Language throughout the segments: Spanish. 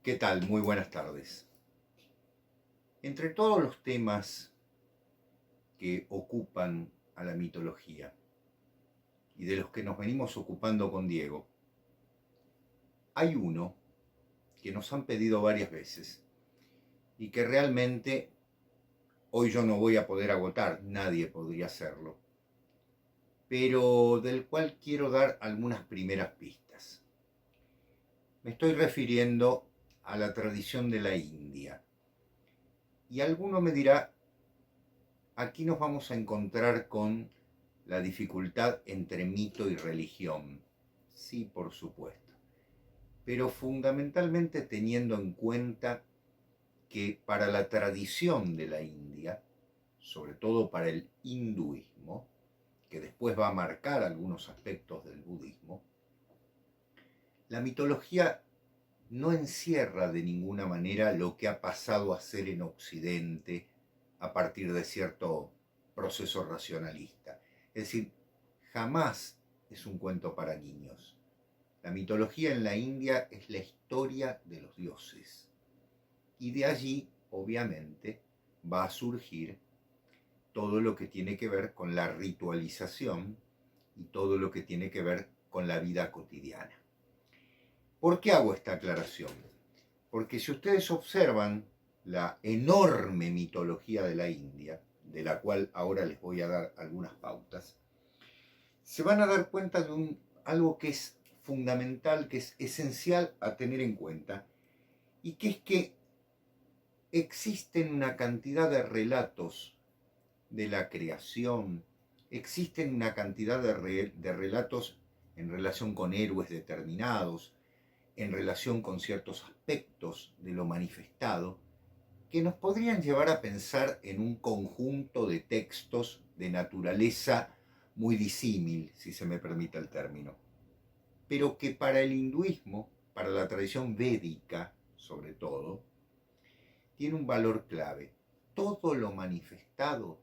¿Qué tal? Muy buenas tardes. Entre todos los temas que ocupan a la mitología y de los que nos venimos ocupando con Diego, hay uno que nos han pedido varias veces y que realmente hoy yo no voy a poder agotar, nadie podría hacerlo, pero del cual quiero dar algunas primeras pistas. Me estoy refiriendo a la tradición de la India. Y alguno me dirá, aquí nos vamos a encontrar con la dificultad entre mito y religión. Sí, por supuesto. Pero fundamentalmente teniendo en cuenta que para la tradición de la India, sobre todo para el hinduismo, que después va a marcar algunos aspectos del budismo, la mitología no encierra de ninguna manera lo que ha pasado a ser en Occidente a partir de cierto proceso racionalista. Es decir, jamás es un cuento para niños. La mitología en la India es la historia de los dioses. Y de allí, obviamente, va a surgir todo lo que tiene que ver con la ritualización y todo lo que tiene que ver con la vida cotidiana. ¿Por qué hago esta aclaración? Porque si ustedes observan la enorme mitología de la India, de la cual ahora les voy a dar algunas pautas, se van a dar cuenta de algo que es fundamental, que es esencial a tener en cuenta, y que es que existen una cantidad de relatos de la creación, existen una cantidad de relatos en relación con héroes determinados, en relación con ciertos aspectos de lo manifestado, que nos podrían llevar a pensar en un conjunto de textos de naturaleza muy disímil, si se me permite el término, pero que para el hinduismo, para la tradición védica sobre todo, tiene un valor clave. Todo lo manifestado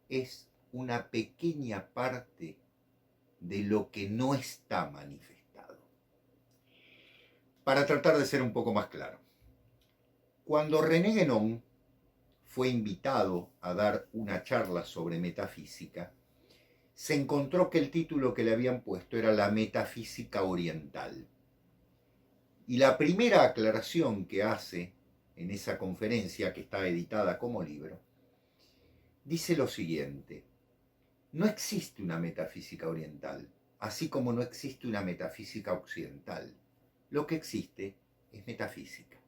es una pequeña parte de lo que no está manifestado. Para tratar de ser un poco más claro, cuando René Guénon fue invitado a dar una charla sobre metafísica, se encontró que el título que le habían puesto era La metafísica oriental. Y la primera aclaración que hace en esa conferencia, que está editada como libro, dice lo siguiente: no existe una metafísica oriental, así como no existe una metafísica occidental. Lo que existe es metafísica.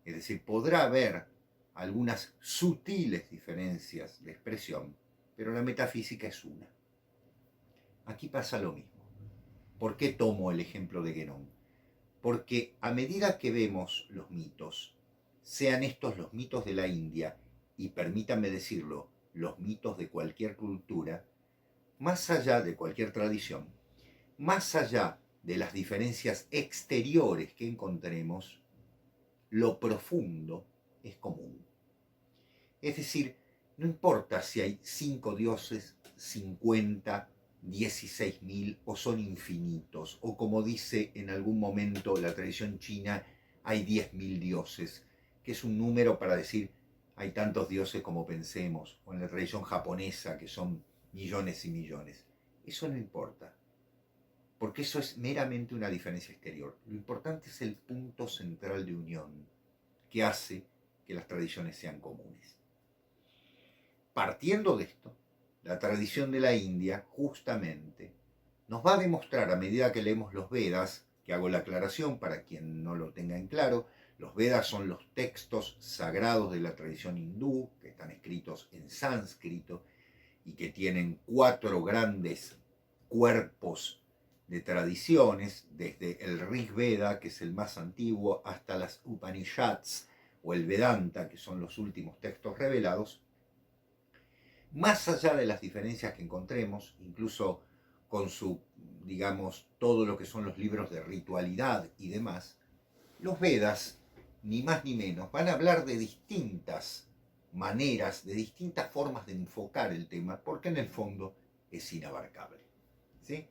Es decir, podrá haber algunas sutiles diferencias de expresión, pero la metafísica es una. Aquí pasa lo mismo. ¿Por qué tomo el ejemplo de Guénon? Porque a medida que vemos los mitos, sean estos los mitos de la India, y permítanme decirlo, los mitos de cualquier cultura, más allá de cualquier tradición, más allá de las diferencias exteriores que encontremos, lo profundo es común. Es decir, no importa si hay 5 dioses, 50, 16.000 o son infinitos, o como dice en algún momento la tradición china, hay 10.000 dioses, que es un número para decir hay tantos dioses como pensemos, o en la tradición japonesa que son millones y millones. Eso no importa, porque eso es meramente una diferencia exterior. Lo importante es el punto central de unión que hace que las tradiciones sean comunes. Partiendo de esto, la tradición de la India justamente nos va a demostrar, a medida que leemos los Vedas, que hago la aclaración para quien no lo tenga en claro, los Vedas son los textos sagrados de la tradición hindú, que están escritos en sánscrito y que tienen 4 grandes cuerpos de tradiciones, desde el Rig Veda, que es el más antiguo, hasta las Upanishads o el Vedanta, que son los últimos textos revelados. Más allá de las diferencias que encontremos, incluso con su, digamos, todo lo que son los libros de ritualidad y demás, los Vedas, ni más ni menos, van a hablar de distintas maneras, de distintas formas de enfocar el tema, porque en el fondo es inabarcable. ¿Sí?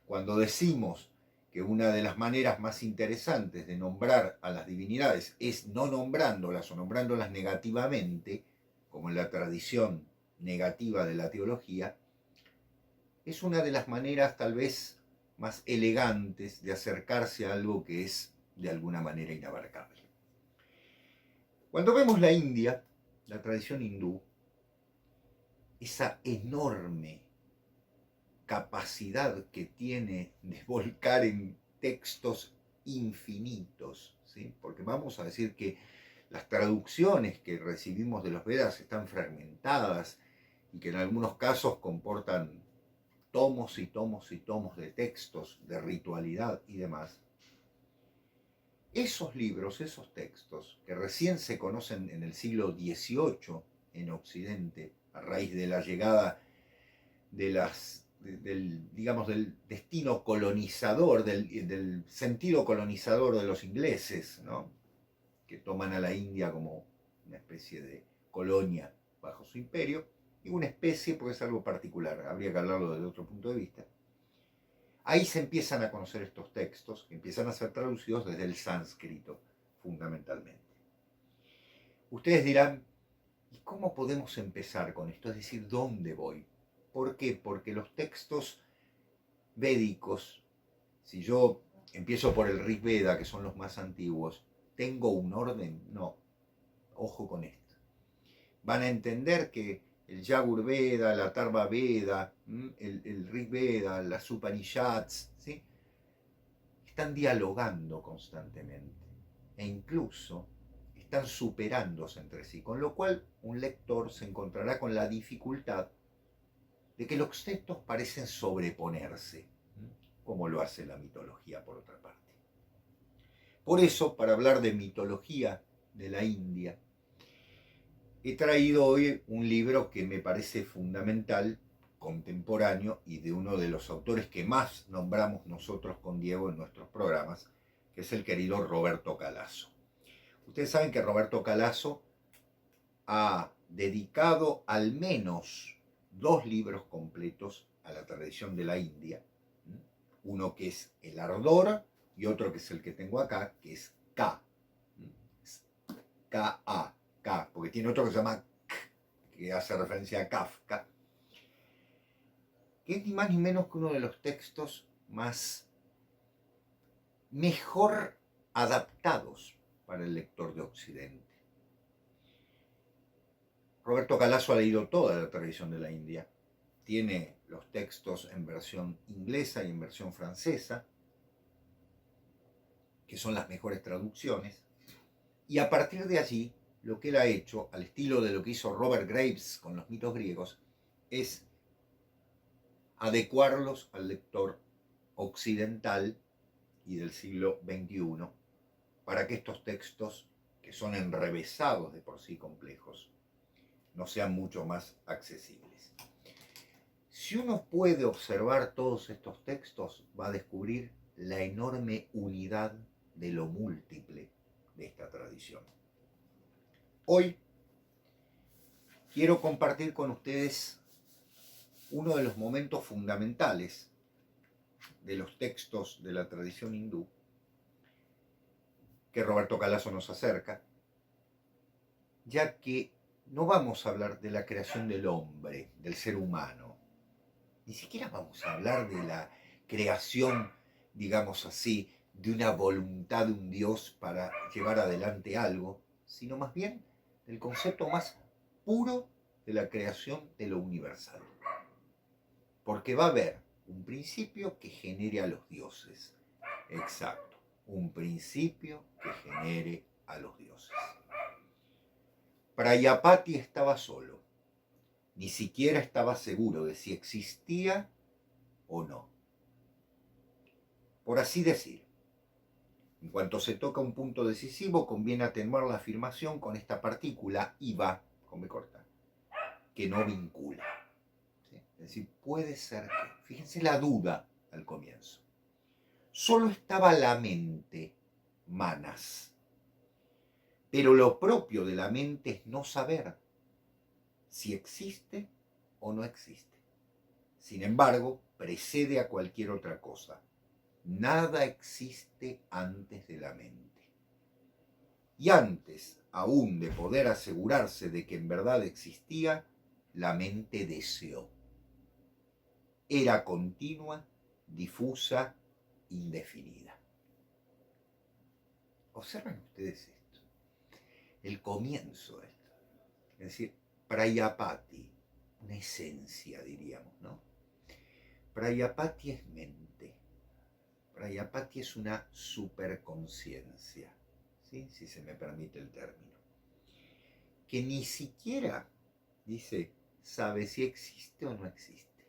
Cuando decimos que una de las maneras más interesantes de nombrar a las divinidades es no nombrándolas o nombrándolas negativamente, como en la tradición negativa de la teología, es una de las maneras tal vez más elegantes de acercarse a algo que es de alguna manera inabarcable. Cuando vemos la India, la tradición hindú, esa enorme capacidad que tiene de volcar en textos infinitos, ¿sí? Porque vamos a decir que las traducciones que recibimos de los Vedas están fragmentadas y que en algunos casos comportan tomos y tomos y tomos de textos, de ritualidad y demás. Esos libros, esos textos, que recién se conocen en el siglo XVIII en Occidente, a raíz de la llegada de del destino colonizador, del sentido colonizador de los ingleses, ¿no? Que toman a la India como una especie de colonia bajo su imperio, y una especie porque es algo particular, habría que hablarlo desde otro punto de vista. Ahí se empiezan a conocer estos textos, que empiezan a ser traducidos desde el sánscrito, fundamentalmente. Ustedes dirán, ¿y cómo podemos empezar con esto? Es decir, ¿dónde voy? ¿Por qué? Porque los textos védicos, si yo empiezo por el Rig Veda, que son los más antiguos, ¿tengo un orden? No. Ojo con esto. Van a entender que el Yagur Veda, la Atharva Veda, el Rig Veda, las Upanishads, ¿sí? Están dialogando constantemente e incluso están superándose entre sí, con lo cual un lector se encontrará con la dificultad de que los textos parecen sobreponerse, como lo hace la mitología por otra parte. Por eso, para hablar de mitología de la India, he traído hoy un libro que me parece fundamental, contemporáneo y de uno de los autores que más nombramos nosotros con Diego en nuestros programas, que es el querido Roberto Calasso. Ustedes saben que Roberto Calasso ha dedicado al menos 2 libros completos a la tradición de la India. Uno que es El Ardor y otro que es el que tengo acá, que es K. K-A. K, porque tiene otro que se llama K, que hace referencia a Kafka, que es ni más ni menos que uno de los textos mejor adaptados para el lector de Occidente. Roberto Calasso ha leído toda la tradición de la India, tiene los textos en versión inglesa y en versión francesa, que son las mejores traducciones, y a partir de allí lo que él ha hecho, al estilo de lo que hizo Robert Graves con los mitos griegos, es adecuarlos al lector occidental y del siglo XXI, para que estos textos, que son enrevesados de por sí complejos, no sean mucho más accesibles. Si uno puede observar todos estos textos, va a descubrir la enorme unidad de lo múltiple de esta tradición. Hoy quiero compartir con ustedes uno de los momentos fundamentales de los textos de la tradición hindú que Roberto Calasso nos acerca, ya que no vamos a hablar de la creación del hombre, del ser humano, ni siquiera vamos a hablar de la creación, digamos así, de una voluntad de un Dios para llevar adelante algo, sino más bien del concepto más puro de la creación de lo universal. Porque va a haber un principio que genere a los dioses. Exacto, un principio que genere a los dioses. Prayapati estaba solo, ni siquiera estaba seguro de si existía o no. Por así decir, en cuanto se toca un punto decisivo, conviene atenuar la afirmación con esta partícula iva, con B corta, que no vincula. ¿Sí? Es decir, puede ser que, fíjense la duda al comienzo. Solo estaba la mente, manas. Pero lo propio de la mente es no saber si existe o no existe. Sin embargo, precede a cualquier otra cosa. Nada existe antes de la mente. Y antes aún de poder asegurarse de que en verdad existía, la mente deseó. Era continua, difusa, indefinida. Observen ustedes esto. El comienzo de esto. Es decir, Prayapati, una esencia, diríamos, ¿no? Prayapati es mente. Prayapati es una superconciencia, ¿sí? Si se me permite el término. Que ni siquiera, dice, sabe si existe o no existe.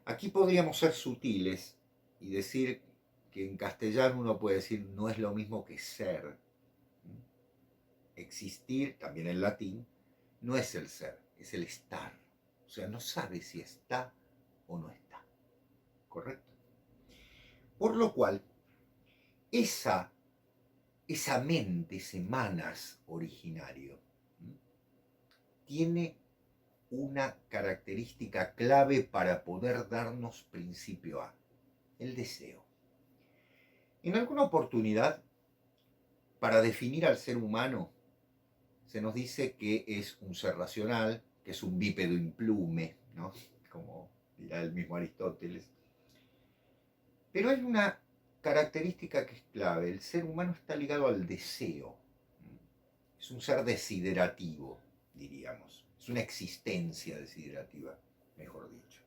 Aquí podríamos ser sutiles y decir que en castellano uno puede decir no es lo mismo que ser. Existir, también en latín, no es el ser, es el estar. O sea, no sabe si está o no está. ¿Correcto? Por lo cual, esa mente, ese manas originario, tiene una característica clave para poder darnos principio a el deseo. En alguna oportunidad, para definir al ser humano, se nos dice que es un ser racional, que es un bípedo implume, ¿no? Como dirá el mismo Aristóteles. Pero hay una característica que es clave. El ser humano está ligado al deseo. Es un ser desiderativo, diríamos. Es una existencia desiderativa, mejor dicho.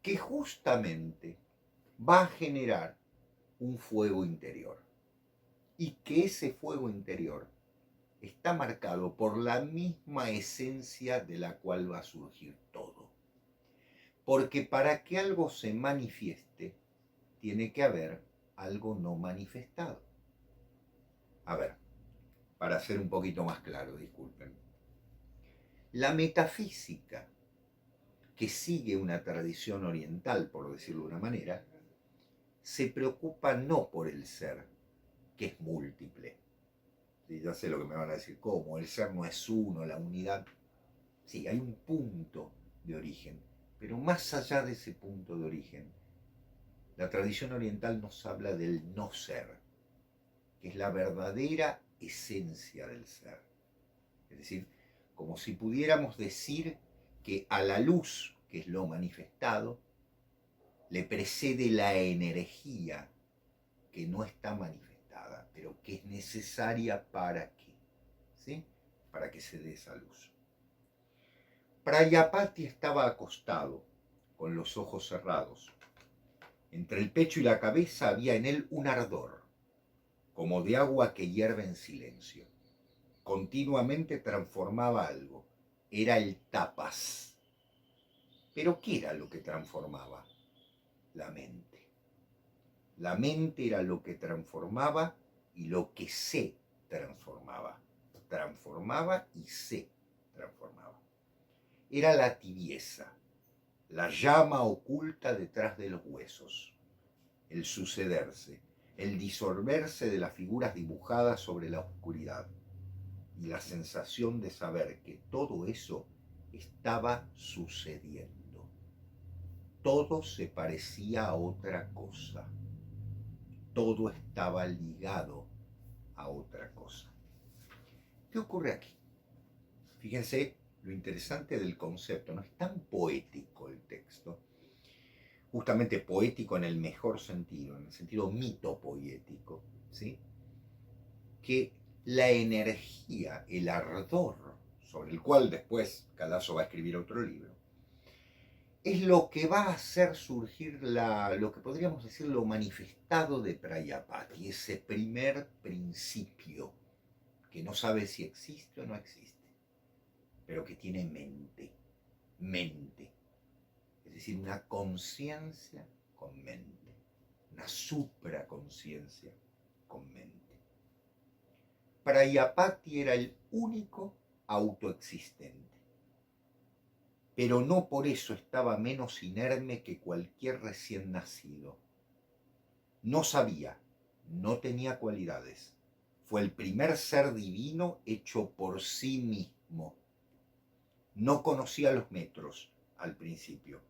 Que justamente va a generar un fuego interior. Y que ese fuego interior está marcado por la misma esencia de la cual va a surgir todo. Porque para que algo se manifieste, tiene que haber algo no manifestado. A ver, para ser un poquito más claro, disculpen. La metafísica, que sigue una tradición oriental, por decirlo de una manera, se preocupa no por el ser, que es múltiple. Sí, ya sé lo que me van a decir, ¿cómo? El ser no es uno, la unidad. Sí, hay un punto de origen, pero más allá de ese punto de origen, la tradición oriental nos habla del no ser, que es la verdadera esencia del ser. Es decir, como si pudiéramos decir que a la luz, que es lo manifestado, le precede la energía que no está manifestada, pero que es necesaria para qué, ¿sí? Para que se dé esa luz. Prayapati estaba acostado, con los ojos cerrados. Entre el pecho y la cabeza había en él un ardor, como de agua que hierve en silencio. Continuamente transformaba algo. Era el tapas. ¿Pero qué era lo que transformaba? La mente. La mente era lo que transformaba y lo que se transformaba. Transformaba y se transformaba. Era la tibieza, la llama oculta detrás de los huesos, el sucederse, el disolverse de las figuras dibujadas sobre la oscuridad y la sensación de saber que todo eso estaba sucediendo. Todo se parecía a otra cosa. Todo estaba ligado a otra cosa. ¿Qué ocurre aquí? Fíjense lo interesante del concepto. No es tan poético el texto, justamente poético en el mejor sentido, en el sentido mitopoético, ¿sí? Que la energía, el ardor, sobre el cual después Calazo va a escribir otro libro, es lo que va a hacer surgir lo que podríamos decir lo manifestado de Prayapati, ese primer principio que no sabe si existe o no existe, pero que tiene mente, es decir, una conciencia con mente, una supraconciencia con mente. Prayapati era el único autoexistente, pero no por eso estaba menos inerme que cualquier recién nacido. No sabía, no tenía cualidades. Fue el primer ser divino hecho por sí mismo. No conocía los metros al principio.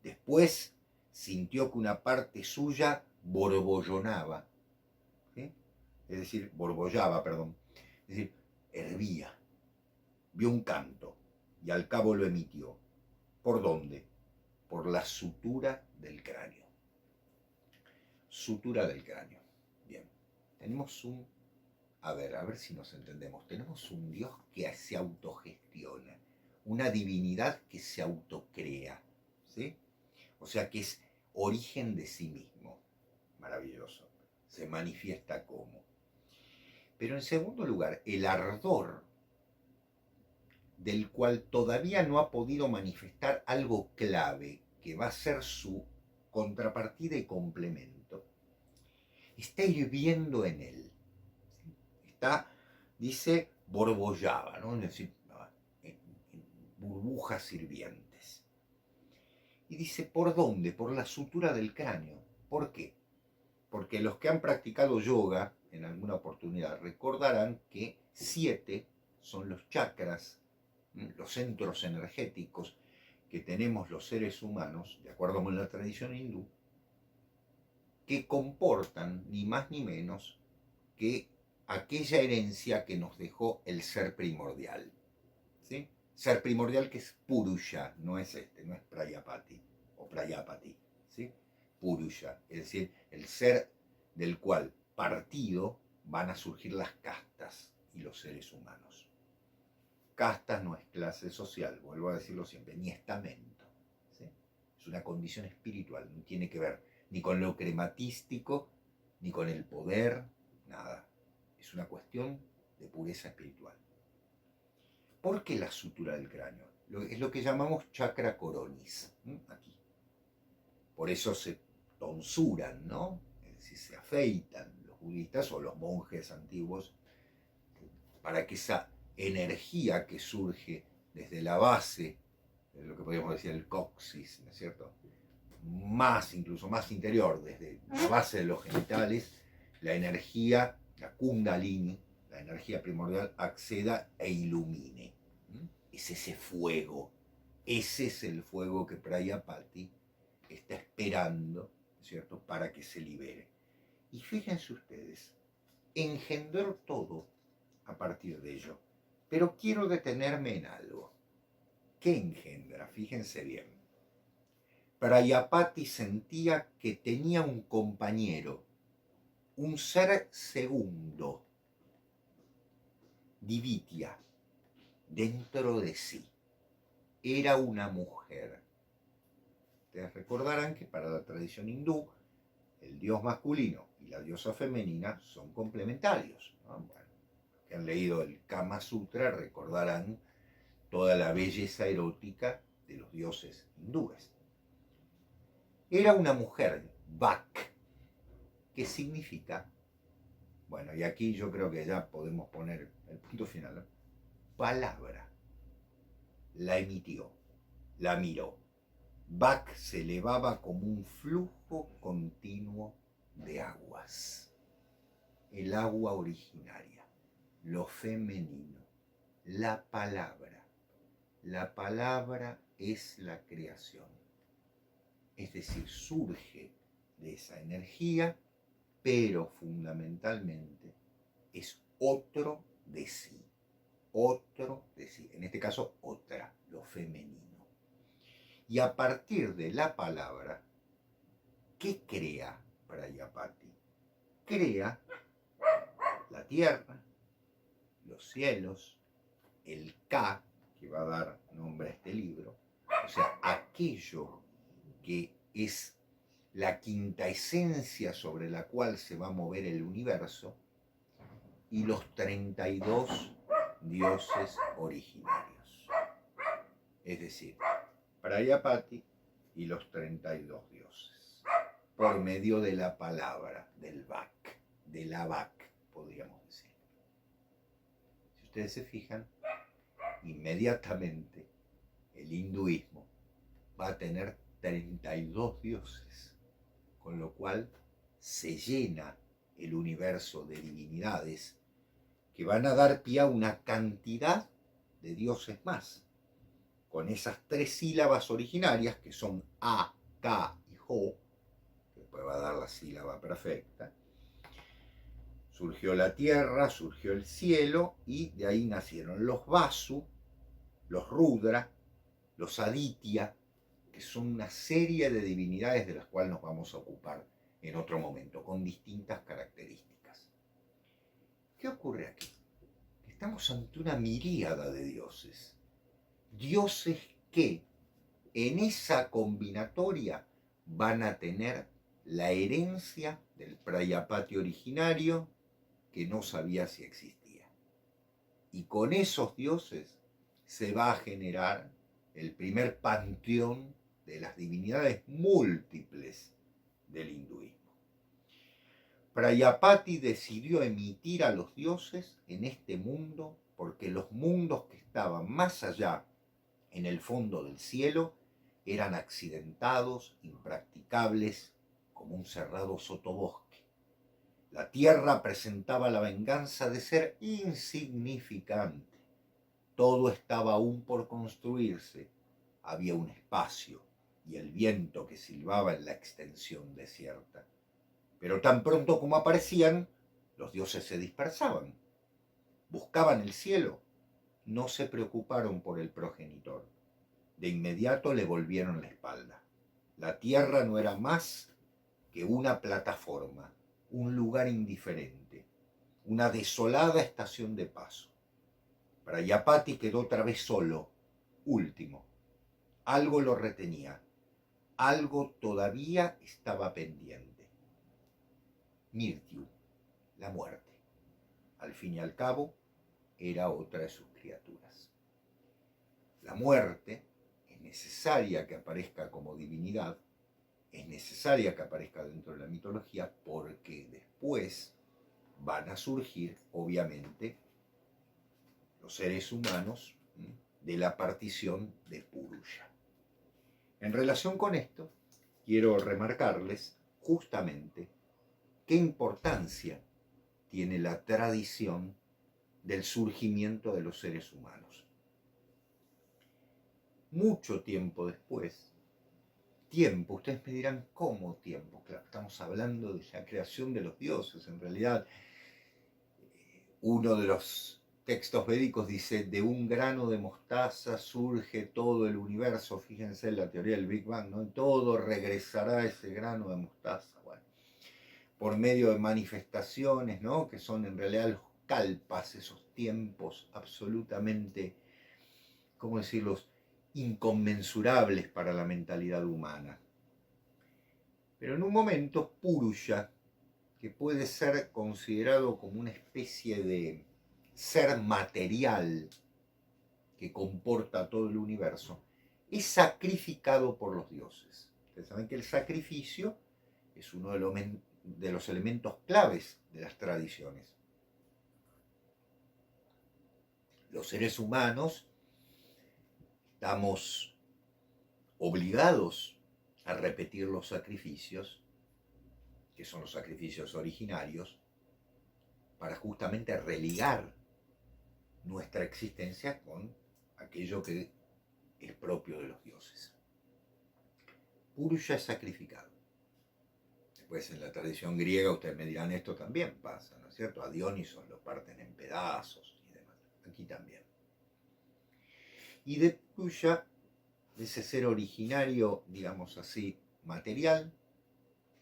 Después sintió que una parte suya borbollonaba, ¿sí? Es decir, borbollaba, perdón, es decir, hervía. Vio un canto y al cabo lo emitió. ¿Por dónde? Por la sutura del cráneo. Sutura del cráneo. Bien, tenemos a ver si nos entendemos. Tenemos un Dios que se autogestiona, una divinidad que se autocrea, ¿sí? O sea que es origen de sí mismo. Maravilloso. Se manifiesta como. Pero en segundo lugar, el ardor del cual todavía no ha podido manifestar algo clave, que va a ser su contrapartida y complemento, está hirviendo en él. Está, dice, borbollaba, ¿no? Es decir, en burbujas hirvientes. Y dice, ¿por dónde? Por la sutura del cráneo. ¿Por qué? Porque los que han practicado yoga en alguna oportunidad recordarán que 7 son los chakras, los centros energéticos que tenemos los seres humanos, de acuerdo con la tradición hindú, que comportan ni más ni menos que aquella herencia que nos dejó el ser primordial. ¿Sí? Ser primordial que es Purusha, no es no es Prayapati o Prayapati, ¿sí? Purusha, es decir, el ser del cual partido van a surgir las castas y los seres humanos. Castas no es clase social, vuelvo a decirlo siempre, ni estamento, ¿sí? Es una condición espiritual, no tiene que ver ni con lo crematístico, ni con el poder, nada. Es una cuestión de pureza espiritual. ¿Por qué la sutura del cráneo? Es lo que llamamos chakra coronis, aquí. Por eso se tonsuran, ¿no? Es decir, se afeitan los budistas o los monjes antiguos para que esa energía que surge desde la base, de lo que podríamos decir el coxis, ¿no es cierto? Incluso más interior, desde la base de los genitales, la energía, la kundalini, la energía primordial, acceda e ilumine. Es ese fuego, ese es el fuego que Prayapati está esperando, ¿cierto?, para que se libere. Y fíjense ustedes, engendró todo a partir de ello. Pero quiero detenerme en algo. ¿Qué engendra? Fíjense bien. Prayapati sentía que tenía un compañero, un ser segundo, Dividya, dentro de sí. Era una mujer. Ustedes recordarán que para la tradición hindú, el dios masculino y la diosa femenina son complementarios, ¿no? Bueno, los que han leído el Kama Sutra recordarán toda la belleza erótica de los dioses hindúes. Era una mujer, Vak, que significa, bueno, y aquí yo creo que ya podemos poner el punto final, ¿no? Palabra. La emitió, la miró. Vak se elevaba como un flujo continuo de aguas. El agua originaria, lo femenino, la palabra. La palabra es la creación. Es decir, surge de esa energía, pero fundamentalmente es otro de sí. Otro de sí. En este caso, otra, lo femenino. Y a partir de la palabra, ¿qué crea Prayapati? Crea la tierra, los cielos, el Ka, que va a dar nombre a este libro, o sea, aquello que es la quinta esencia sobre la cual se va a mover el universo, y los 32 dioses originarios. Es decir, Prayapati y los 32 dioses, por medio de la palabra, del Vak, de la Vak, podríamos decir. Si ustedes se fijan, inmediatamente el hinduismo va a tener 32 dioses, con lo cual se llena el universo de divinidades que van a dar pie a una cantidad de dioses más, con esas 3 sílabas originarias que son A, K y Ho, que después va a dar la sílaba perfecta. Surgió la tierra, surgió el cielo, y de ahí nacieron los Vasu, los Rudra, los Aditya, que son una serie de divinidades de las cuales nos vamos a ocupar en otro momento, con distintas características. ¿Qué ocurre aquí? Estamos ante una miríada de dioses. Dioses que en esa combinatoria van a tener la herencia del Prayapati originario que no sabía si existía. Y con esos dioses se va a generar el primer panteón de las divinidades múltiples del hinduismo. Prayapati decidió emitir a los dioses en este mundo porque los mundos que estaban más allá, en el fondo del cielo, eran accidentados, impracticables, como un cerrado sotobosque. La tierra presentaba la venganza de ser insignificante. Todo estaba aún por construirse. Había un espacio y el viento que silbaba en la extensión desierta. Pero tan pronto como aparecían, los dioses se dispersaban. Buscaban el cielo. No se preocuparon por el progenitor. De inmediato le volvieron la espalda. La tierra no era más que una plataforma, un lugar indiferente, una desolada estación de paso. Prayapati quedó otra vez solo, último. Algo lo retenía, algo todavía estaba pendiente. Mrityu, la muerte. Al fin y al cabo, era otra de sus criaturas. La muerte es necesaria que aparezca como divinidad, es necesaria que aparezca dentro de la mitología, porque después van a surgir, obviamente, los seres humanos de la partición de Purusha. En relación con esto, quiero remarcarles justamente qué importancia tiene la tradición del surgimiento de los seres humanos. Mucho tiempo después, ustedes me dirán, ¿cómo tiempo? Claro, estamos hablando de la creación de los dioses. En realidad, uno de los textos védicos dice, de un grano de mostaza surge todo el universo. Fíjense en la teoría del Big Bang, ¿no? Todo regresará a ese grano de mostaza. Bueno, por medio de manifestaciones, ¿no? Que son en realidad los kalpas, esos tiempos absolutamente, ¿cómo decirlos?, inconmensurables para la mentalidad humana. Pero en un momento, Purusha, que puede ser considerado como una especie de ser material que comporta todo el universo, es sacrificado por los dioses. Ustedes saben que el sacrificio es uno de los elementos claves de las tradiciones. Los seres humanos estamos obligados a repetir los sacrificios, que son los sacrificios originarios, para justamente religar nuestra existencia con aquello que es propio de los dioses. Purusha es sacrificado. Después en la tradición griega ustedes me dirán, esto también pasa, ¿no es cierto? A Dionisos lo parten en pedazos y demás. Aquí también. Y de Purusha, de ese ser originario, digamos así, material,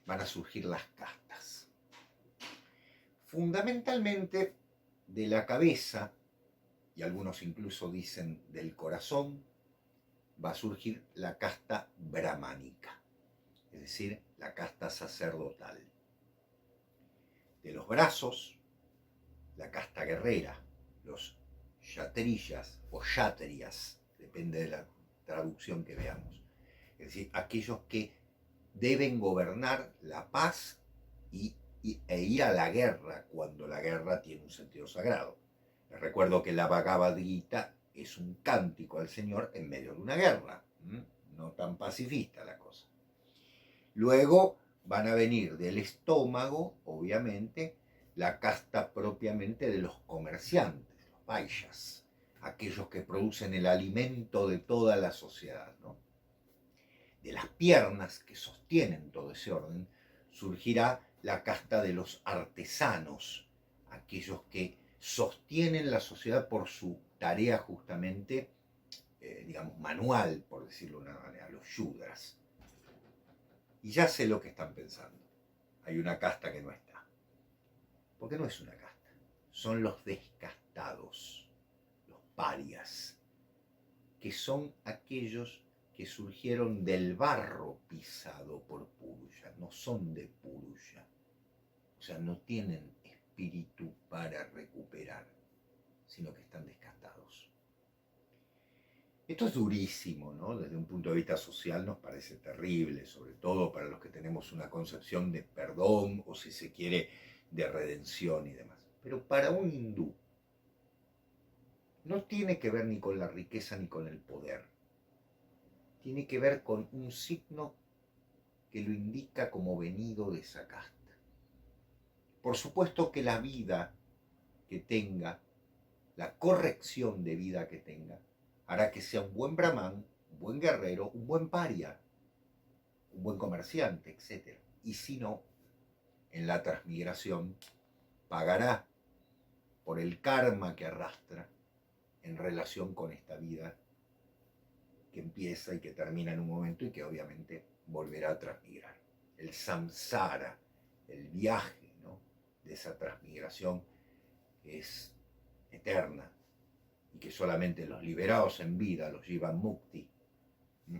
van a surgir las castas. Fundamentalmente de la cabeza, y algunos incluso dicen del corazón, va a surgir la casta brahmánica, es decir, la casta sacerdotal. De los brazos, la casta guerrera, los kshatriyas o kshatriyas, depende de la traducción que veamos. Es decir, aquellos que deben gobernar la paz e ir a la guerra cuando la guerra tiene un sentido sagrado. Les recuerdo que la Bhagavad Gita es un cántico al Señor en medio de una guerra, no tan pacifista la cosa. Luego van a venir del estómago, obviamente, la casta propiamente de los comerciantes, los vaishyas, aquellos que producen el alimento de toda la sociedad, ¿no? de las piernas que sostienen todo ese orden, surgirá la casta de los artesanos, aquellos que sostienen la sociedad por su tarea justamente, digamos, manual, por decirlo de una manera, los shudras. Y ya sé lo que están pensando. Hay una casta que no está. Porque no es una casta. Son los descastados, los parias, que son aquellos que surgieron del barro pisado por Purusha, no son de Purusha. O sea, no tienen espíritu para recuperar, sino que están descastados. Esto es durísimo, ¿no? Desde un punto de vista social nos parece terrible, sobre todo para los que tenemos una concepción de perdón o, si se quiere, de redención y demás. Pero para un hindú no tiene que ver ni con la riqueza ni con el poder. Tiene que ver con un signo que lo indica como venido de esa casta. Por supuesto que la vida que tenga, la corrección de vida que tenga, hará que sea un buen brahman, un buen guerrero, un buen paria, un buen comerciante, etc. Y si no, en la transmigración pagará por el karma que arrastra en relación con esta vida que empieza y que termina en un momento y que obviamente volverá a transmigrar. El samsara, el viaje, ¿no?, de esa transmigración es eterna y que solamente los liberados en vida, los jivan mukti,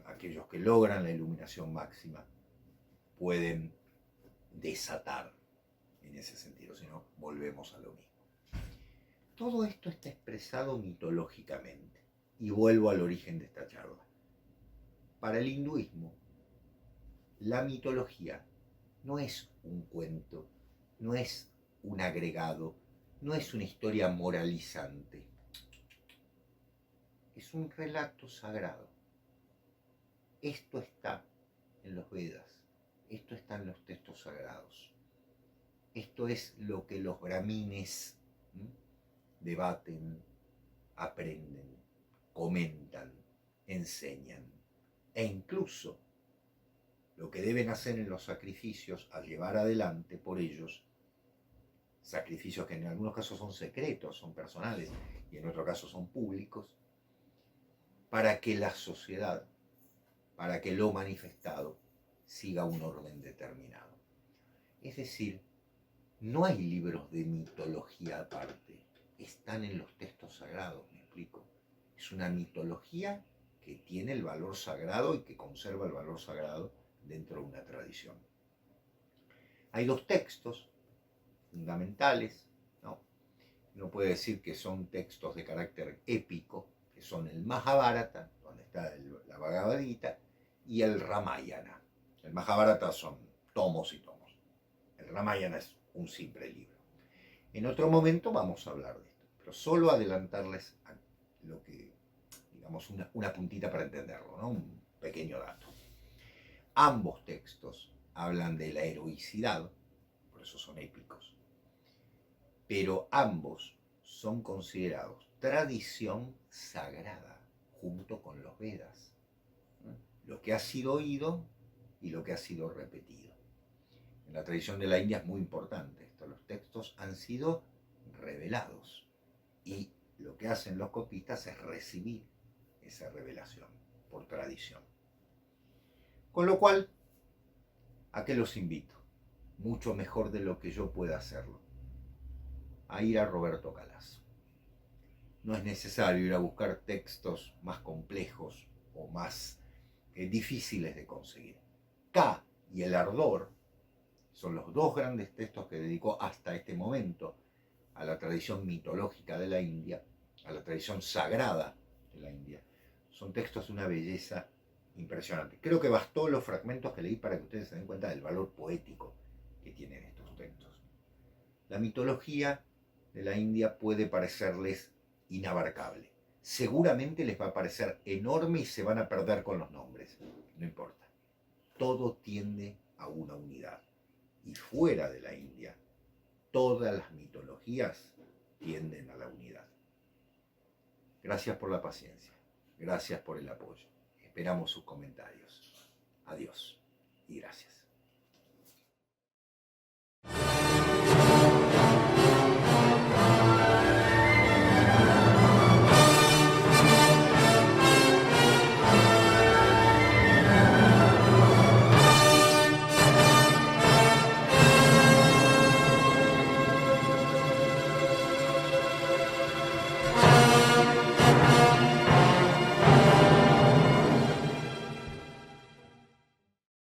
aquellos que logran la iluminación máxima, pueden desatar en ese sentido, si no, volvemos a lo mismo. Todo esto está expresado mitológicamente, y vuelvo al origen de esta charla. Para el hinduismo, la mitología no es un cuento, no es un agregado, no es una historia moralizante, es un relato sagrado. Esto está en los Vedas, esto está en los textos sagrados. Esto es lo que los brahmines debaten, aprenden, comentan, enseñan. E incluso lo que deben hacer en los sacrificios al llevar adelante por ellos, sacrificios que en algunos casos son secretos, son personales, y en otros casos son públicos, para que la sociedad, para que lo manifestado siga un orden determinado. Es decir, no hay libros de mitología aparte, están en los textos sagrados, me explico. Es una mitología que tiene el valor sagrado y que conserva el valor sagrado dentro de una tradición. Hay dos textos fundamentales, ¿no? Uno puede decir que son textos de carácter épico, que son el Mahabharata, donde está la Bhagavad Gita, y el Ramayana. El Mahabharata son tomos y tomos. El Ramayana es un simple libro. En otro momento vamos a hablar de esto, pero solo adelantarles lo que, digamos, una puntita para entenderlo, ¿no? Un pequeño dato. Ambos textos hablan de la heroicidad, por eso son épicos, pero ambos son considerados tradición sagrada junto con los Vedas, ¿no? Lo que ha sido oído y lo que ha sido repetido. En la tradición de la India es muy importante esto, los textos han sido revelados y lo que hacen los copistas es recibir esa revelación por tradición. Con lo cual, ¿a qué los invito? Mucho mejor de lo que yo pueda hacerlo, a ir a Roberto Calazo. No es necesario ir a buscar textos más complejos o más difíciles de conseguir. K y El Ardor son los dos grandes textos que dedicó hasta este momento a la tradición mitológica de la India, a la tradición sagrada de la India. Son textos de una belleza impresionante. Creo que bastó los fragmentos que leí para que ustedes se den cuenta del valor poético que tienen estos textos. La mitología de la India puede parecerles inabarcable. Seguramente les va a parecer enorme y se van a perder con los nombres. No importa. Todo tiende a una unidad. Y fuera de la India, todas las mitologías tienden a la unidad. Gracias por la paciencia. Gracias por el apoyo. Esperamos sus comentarios. Adiós y gracias.